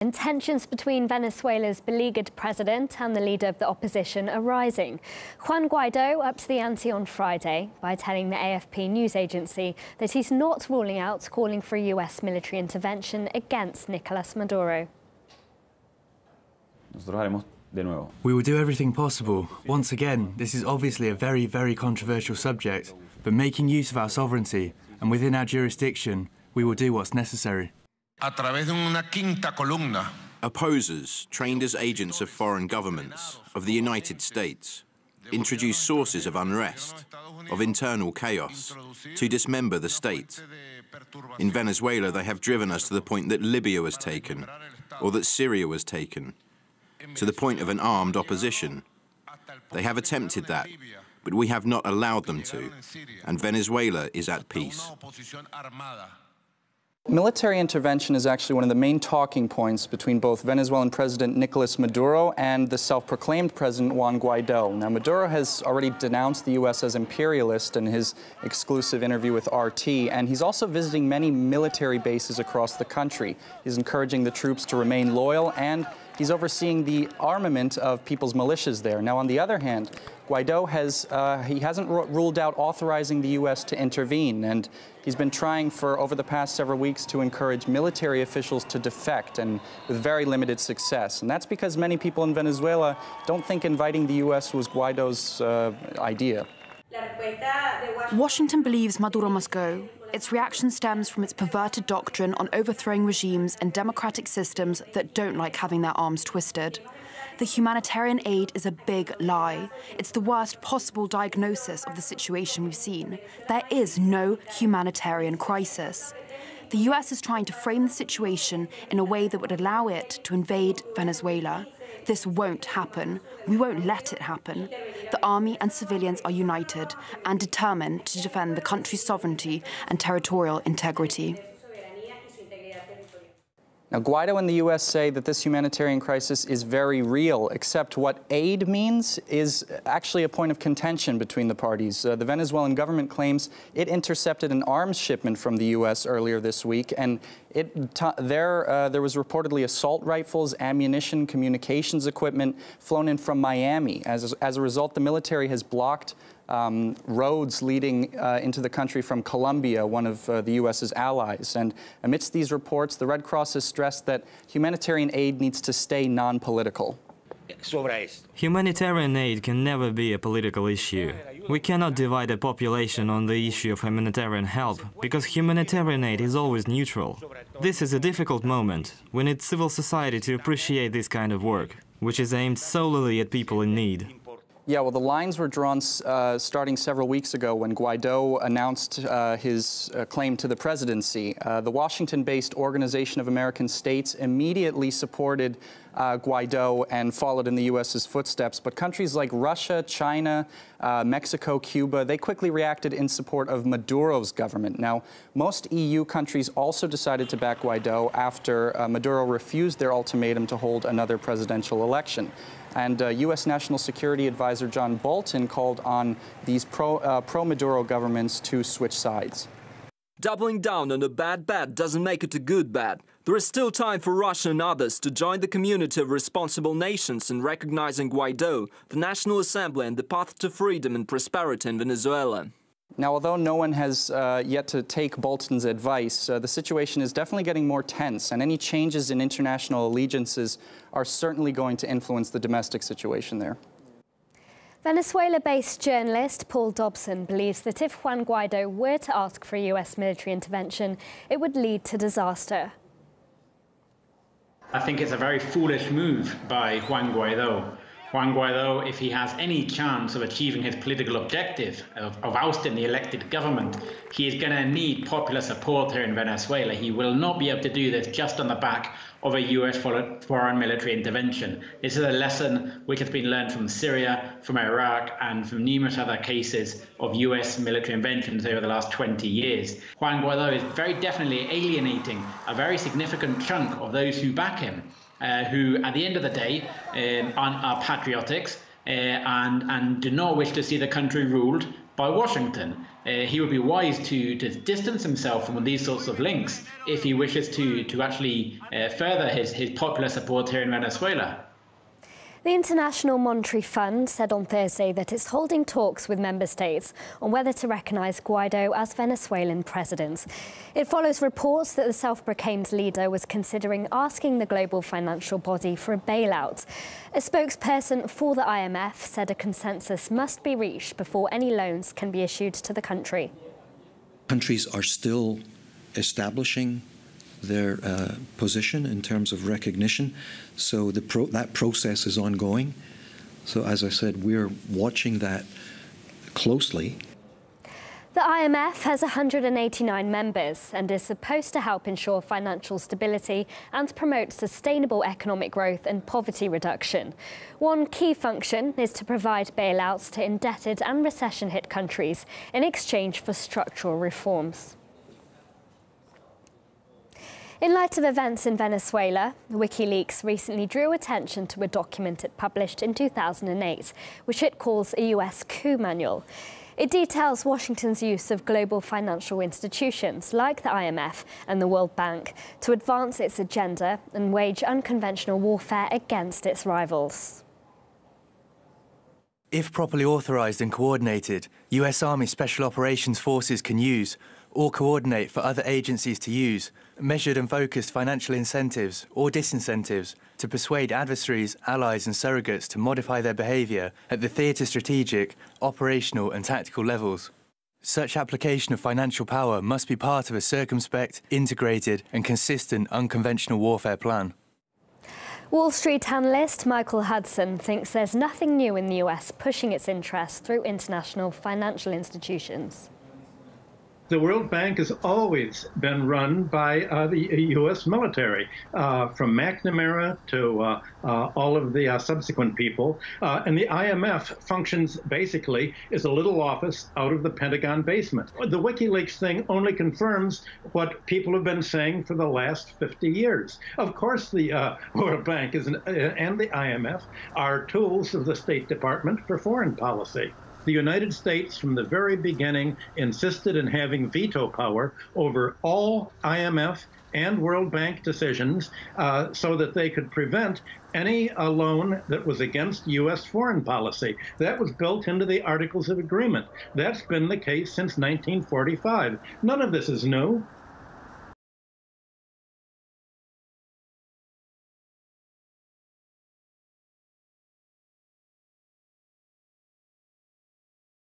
And tensions between Venezuela's beleaguered president and the leader of the opposition are rising. Juan Guaido upped the ante on Friday by telling the AFP news agency that he's not ruling out calling for a US military intervention against Nicolas Maduro. We will do everything possible. Once again, this is obviously a very, very controversial subject, but making use of our sovereignty and within our jurisdiction, we will do what's necessary. Opposers, trained as agents of foreign governments, of the United States, introduce sources of unrest, of internal chaos, to dismember the state. In Venezuela, they have driven us to the point that Libya was taken, or that Syria was taken, to the point of an armed opposition. They have attempted that, but we have not allowed them to, and Venezuela is at peace. Military intervention is actually one of the main talking points between both Venezuelan President Nicolas Maduro and the self-proclaimed President Juan Guaido. Now, Maduro has already denounced the U.S. as imperialist in his exclusive interview with RT, and he's also visiting many military bases across the country. He's encouraging the troops to remain loyal, and he's overseeing the armament of people's militias there. Now, on the other hand, Guaido hasn't ruled out authorizing the U.S. to intervene, and he's been trying for over the past several weeks to encourage military officials to defect, and with very limited success. And that's because many people in Venezuela don't think inviting the U.S. was Guaido's idea. Washington believes Maduro must go. Its reaction stems from its perverted doctrine on overthrowing regimes and democratic systems that don't like having their arms twisted. The humanitarian aid is a big lie. It's the worst possible diagnosis of the situation we've seen. There is no humanitarian crisis. The US is trying to frame the situation in a way that would allow it to invade Venezuela. This won't happen. We won't let it happen. The army and civilians are united and determined to defend the country's sovereignty and territorial integrity. Now, Guaido and the U.S. say that this humanitarian crisis is very real, except what aid means is actually a point of contention between the parties. The Venezuelan government claims it intercepted an arms shipment from the U.S. earlier this week, and there was reportedly assault rifles, ammunition, communications equipment flown in from Miami. As a result, the military has blocked roads leading into the country from Colombia, one of the U.S.'s allies. And amidst these reports, the Red Cross has stressed that humanitarian aid needs to stay non-political. Humanitarian aid can never be a political issue. We cannot divide a population on the issue of humanitarian help, because humanitarian aid is always neutral. This is a difficult moment. We need civil society to appreciate this kind of work, which is aimed solely at people in need. Yeah, well, the lines were drawn starting several weeks ago when Guaido announced his claim to the presidency. The Washington-based Organization of American States immediately supported Guaido and followed in the U.S.'s footsteps. But countries like Russia, China, Mexico, Cuba, they quickly reacted in support of Maduro's government. Now, most EU countries also decided to back Guaido after Maduro refused their ultimatum to hold another presidential election. And U.S. National Security Advisor John Bolton called on these pro-Maduro governments to switch sides. Doubling down on a bad doesn't make it a good bad. There is still time for Russia and others to join the community of responsible nations in recognizing Guaido, the National Assembly, and the path to freedom and prosperity in Venezuela. Now, although no one has yet to take Bolton's advice, the situation is definitely getting more tense, and any changes in international allegiances are certainly going to influence the domestic situation there. Venezuela-based journalist Paul Dobson believes that if Juan Guaido were to ask for a US military intervention, it would lead to disaster. I think it's a very foolish move by Juan Guaido. Juan Guaido, if he has any chance of achieving his political objective of ousting the elected government, he is going to need popular support here in Venezuela. He will not be able to do this just on the back of a US foreign military intervention. This is a lesson which has been learned from Syria, from Iraq, and from numerous other cases of US military interventions over the last 20 years. Juan Guaido is very definitely alienating a very significant chunk of those who back him. Who, at the end of the day, are patriotics and do not wish to see the country ruled by Washington. He would be wise to distance himself from these sorts of links if he wishes to actually further his popular support here in Venezuela. The International Monetary Fund said on Thursday that it's holding talks with member states on whether to recognise Guaido as Venezuelan president. It follows reports that the self-proclaimed leader was considering asking the global financial body for a bailout. A spokesperson for the IMF said a consensus must be reached before any loans can be issued to the country. Countries are still establishing their position in terms of recognition, so that process is ongoing. So as I said, we're watching that closely. The IMF has 189 members and is supposed to help ensure financial stability and promote sustainable economic growth and poverty reduction. One key function is to provide bailouts to indebted and recession-hit countries in exchange for structural reforms. In light of events in Venezuela, WikiLeaks recently drew attention to a document it published in 2008, which it calls a US coup manual. It details Washington's use of global financial institutions like the IMF and the World Bank to advance its agenda and wage unconventional warfare against its rivals. If properly authorised and coordinated, US Army Special Operations Forces can use, or coordinate for other agencies to use, measured and focused financial incentives or disincentives to persuade adversaries, allies and surrogates to modify their behaviour at the theatre strategic, operational and tactical levels. Such application of financial power must be part of a circumspect, integrated and consistent unconventional warfare plan. Wall Street analyst Michael Hudson thinks there's nothing new in the US pushing its interests through international financial institutions. The World Bank has always been run by the U.S. military, from McNamara to all of the subsequent people. And the IMF functions basically as a little office out of the Pentagon basement. The WikiLeaks thing only confirms what people have been saying for the last 50 years. Of course, the World Bank and the IMF are tools of the State Department for foreign policy. The United States, from the very beginning, insisted in having veto power over all IMF and World Bank decisions so that they could prevent any loan that was against U.S. foreign policy. That was built into the Articles of Agreement. That's been the case since 1945. None of this is new.